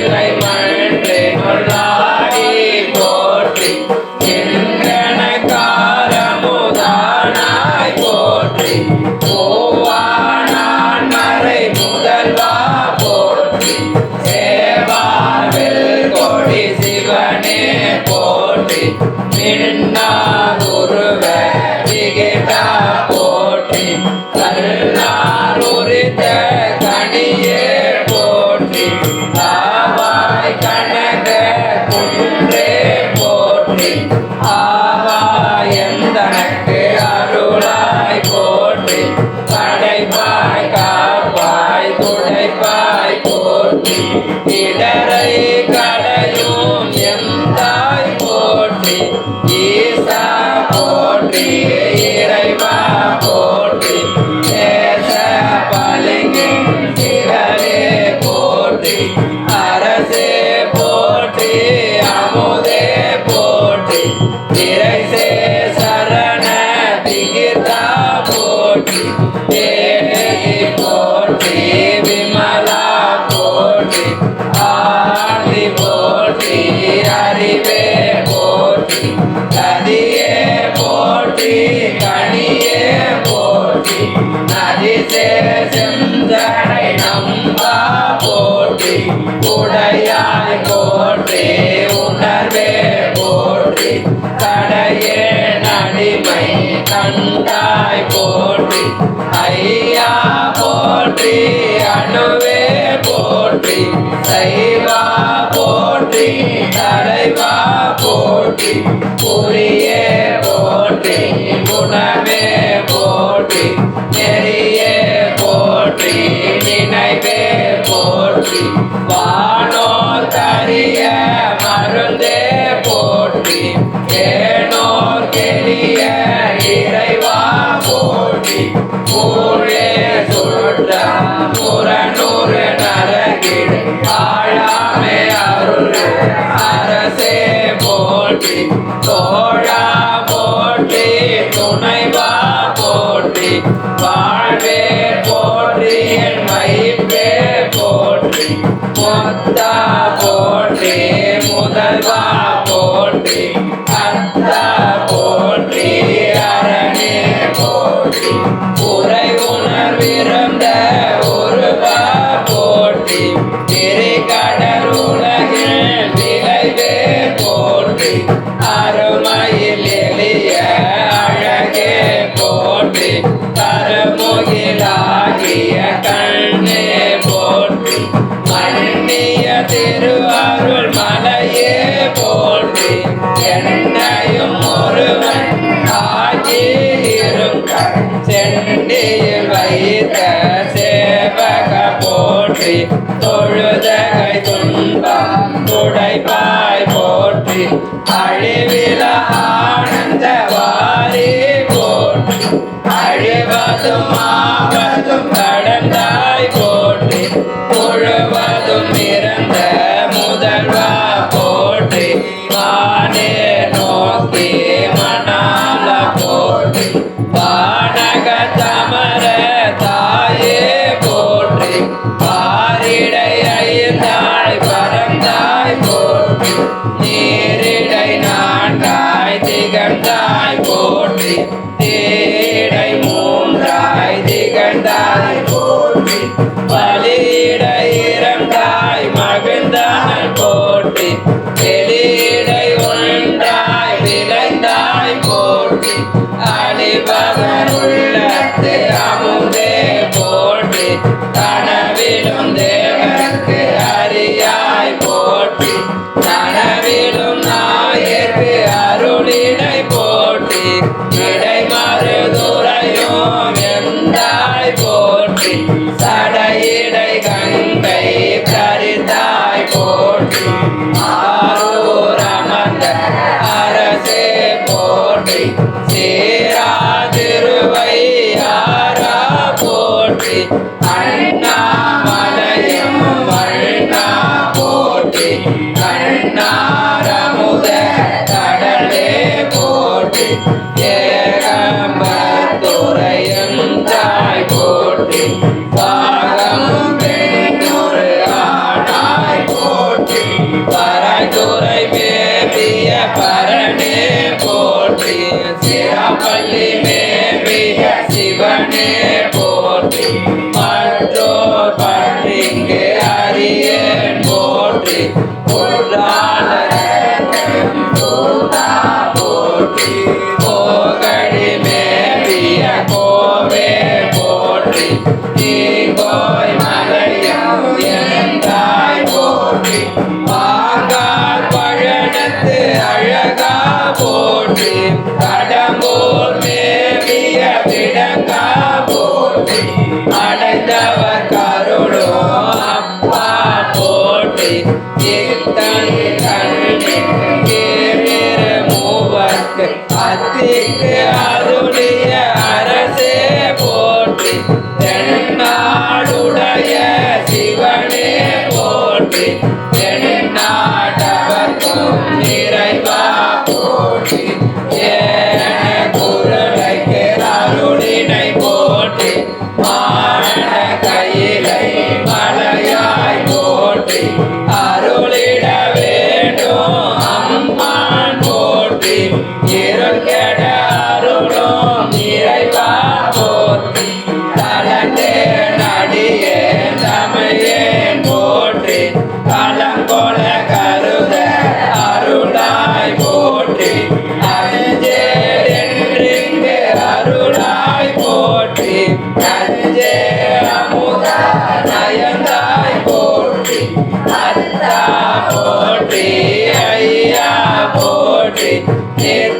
தில்லை மன்றே நொல்லாடி போற்றி எங்கன காலமுதானாய் போற்றி மூவானான் மறை முதல்வா போற்றி சேவாவில் கொடி சிவனே போற்றி மின்னா குருவ விகிதா போற்றி கல்லார் உரித்த கனியே போற்றி ஆவாய் கனக குன்றே போற்றி ஆவாய் எந்தனக்கு அருளாய் போற்றி படைப்பாய் காப்பாய் துடைப்பாய் போற்றி இடரை களையும் எந்தாய் போற்றி ஈசா போற்றி இறைவா போற்றி தேச பலிங்கின் சிவரே போற்றி அரசே போற்றி அமுதே போற்றி திரைசே சரண திகிதா போற்றி தேவி போற்றி விமலா போற்றி ஆதி போற்றி அறிவே போற்றி கதியே போற்றி கனியே போற்றி நதிசே செந்தனை நம்பா போற்றி உடையாய் போற்றி உணர்வே போற்றி கடையே நடிமை கண்டாய் போற்றி ஐயா போற்றி அணுவே போற்றி சைவா போற்றி தலைவா போற்றி புரியே போற்றி குணமே போற்றி நெறியே போற்றி நினைவே போற்றி வானோர் கரிய மருந்தே போற்றி ஏனோர் கெளிய இறைவா போற்றி ஊழே சுற்ற புறநூறு நரகிடு ஆழாமே அருள் அரசே போற்றி தோழா போற்றி துணைவா போற்றி வாழ்வே போற்றி என் வைப்பே போற்றி மொத்தா போற்றி முதல்வா போற்றி அத்தா போற்றி அரணே போற்றி உரை உணர்விருந்த ஒருவா போற்றி திரைக்கடல் உலகில் விளைவே போற்றி அருமையில் எளிய அழகே போற்றி கருமுகிலாகிய கண்ணே போற்றி மன்னிய திருவாருள் மலையே போற்றி என்னையும் ஒருவன் ஆகியிருக்க செண்டியில் வைத்த சேவக போற்றி தொழுதகை துன்பம் துடைப்பாய் போற்றி அழிவில ஆனந்த வாரி போற்றி அழிவதும் ஆவதும் கடந்தாய் போற்றி முழுவதும் இறந்த முதல்வா போற்றி வானே நோக்கி மணால போற்றி வானக தமர தாயே போற்றி பாரிடை ஐந்தாய் பரந்தாய் போற்றி நீரிடை நான்காய் திகழ்ந்தாய் போற்றி தேடை மூன்றாய் திகழ்ந்தாய் போற்றி பலியிடை இரண்டாய் மகிழ்ந்தாய் போற்றி வெளியிடை ஒன்றாய் விளைந்தாய் போற்றி அழிபவர் உள்ளத்து அமுதே போற்றி கனவிலும் தேவர்க்கு அறியாய் போற்றி கனவிலும் நாயர்க்கு அருளினை போற்றி இடை மறுதுரையும் எந்தாய் போற்றி சடையிடை கங்கை கரிதாய் போற்றி ஆரூர் அமர்ந்த அரசே போற்றி சீரா திருவையாரா போற்றி அண்ணாமலையும் வண்ணா போற்றி கண்ணாரமுத கடலே போற்றி ஏகம்பத்துரையந்தாய் போற்றி பாகம்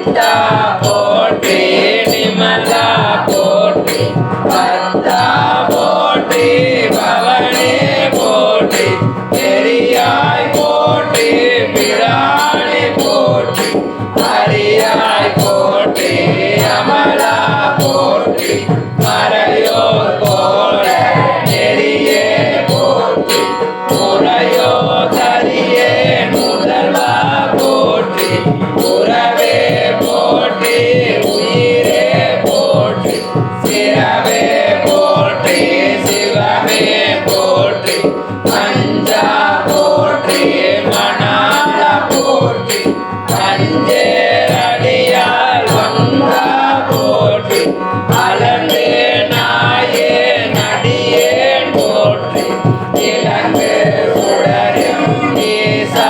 சித்தா போற்றி நிமலா போற்றி பத்தா போற்றி பவனே போற்றி பெரியாய் போற்றி பிராணி போற்றி ஹரியாய் போற்றி அமலா போற்றி மறையோர் போல நெறியே போற்றி முறையோ தரியே முதல்வா போற்றி உறவே போற்றி உயிரே போற்றி சிறவே போற்றி சிவமே போற்றி மஞ்சா போற்றி மணால போற்றி அஞ்சேரடியால் வந்தா போற்றி அலந்தே நாயே நடியேன் போற்றி இலங்கு சுடரும் ஈசா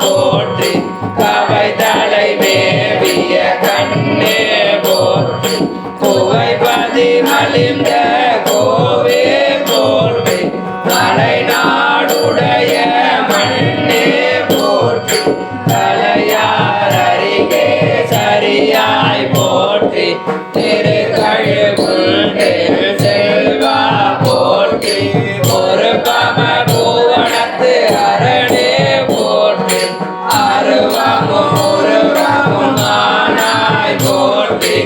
போற்றி கவை தலை மேவிய கண்ணே போற்றி குவைபதி மலிந்த கோவே போற்றி மலை நாடுடைய மண்ணே போற்றி தலையார் அருகே சரியாய் போற்றி திருக்கழுகுண்டே செல்வா போற்றி ஒரு பம பூவனத்து அரணே போற்றி அருவமும் உருவமும் ஆனாய் போற்றி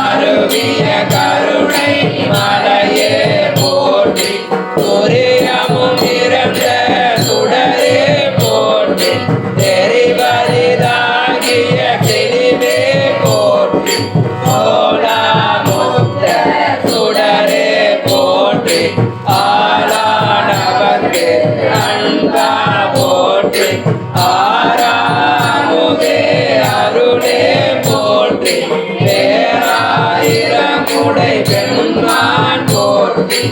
அருவிய கருணை மலையே போற்றி துரியமும் இறந்த சுடரே போற்றி தெரிவரிதாகிய தெளிவே போற்றி சோழாமுத்த சுடரே போற்றி ஆளானவர்க்கு அன்பா போற்றி ஆறாமுதே அருளே போற்றி பேராயிரமுடை பெண்மான் போற்றி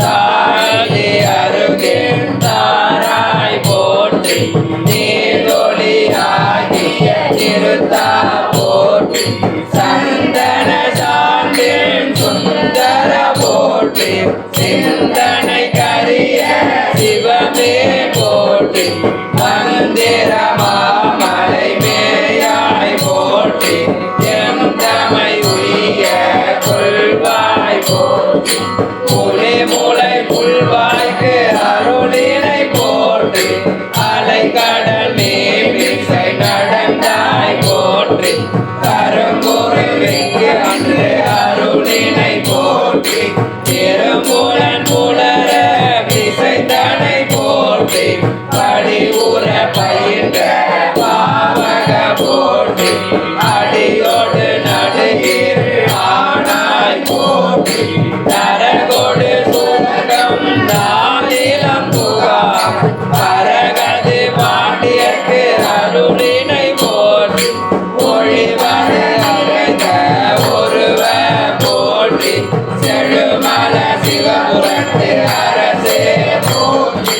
தாழி அருகே தாராய் போற்றி நீரொளியாகிய திருத்தா போற்றி சந்தன சாந்தேன் சுந்தர போற்றி சிந்தனை கரிய சிவமே போற்றி மந்திர மாமலை மேயாய் போற்றி எந்தமை உரிய கொள்வாய் போற்றி புலி முளை புல்வாய்க்கு அருளினை போற்றி அலை கடல் மீசை நடந்தாய் போற்றி கருங்குருவிக்கு அன்று அருளினை போற்றி திருமுலன் புலர விசைத்தனை போற்றி படி உற பயின்ற பாவக போற்றி அடியோடு நடுகிர் ஆனாய் போற்றி தரகொடு சுரகம் நாளிலம் புகா பரகது பாண்டியர்க்கு அருளினை போற்றி ஒளிவர அழைந்த ஒருவ போற்றி செழுமல சிவபுரத்து அரசே போற்றி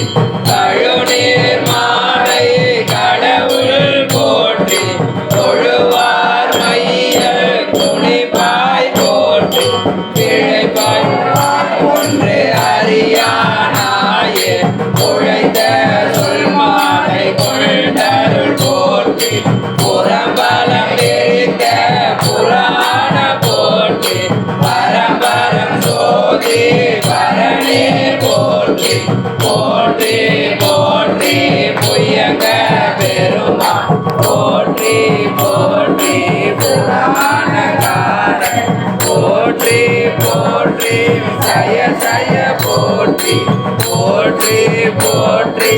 கழுநீர் மாலை கடவுள் போற்றி தொழுவார் மையல் துணிப்பாய் போற்றி பிழைப்பாய் ஒன்று அறியானாயே உழைத்த சொல் மாலை கொண்டருள் போற்றி புறம்பலம் எரித்த புராண போற்றி பரம்பரம் சோதி பரணி போற்றி போற்றி போற்றி புயங்க பெருமான் போற்றி போற்றி புராணகார போற்றி போற்றி ஜய ஜய போற்றி போற்றி போற்றி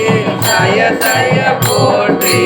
ஜய ஜய போற்றி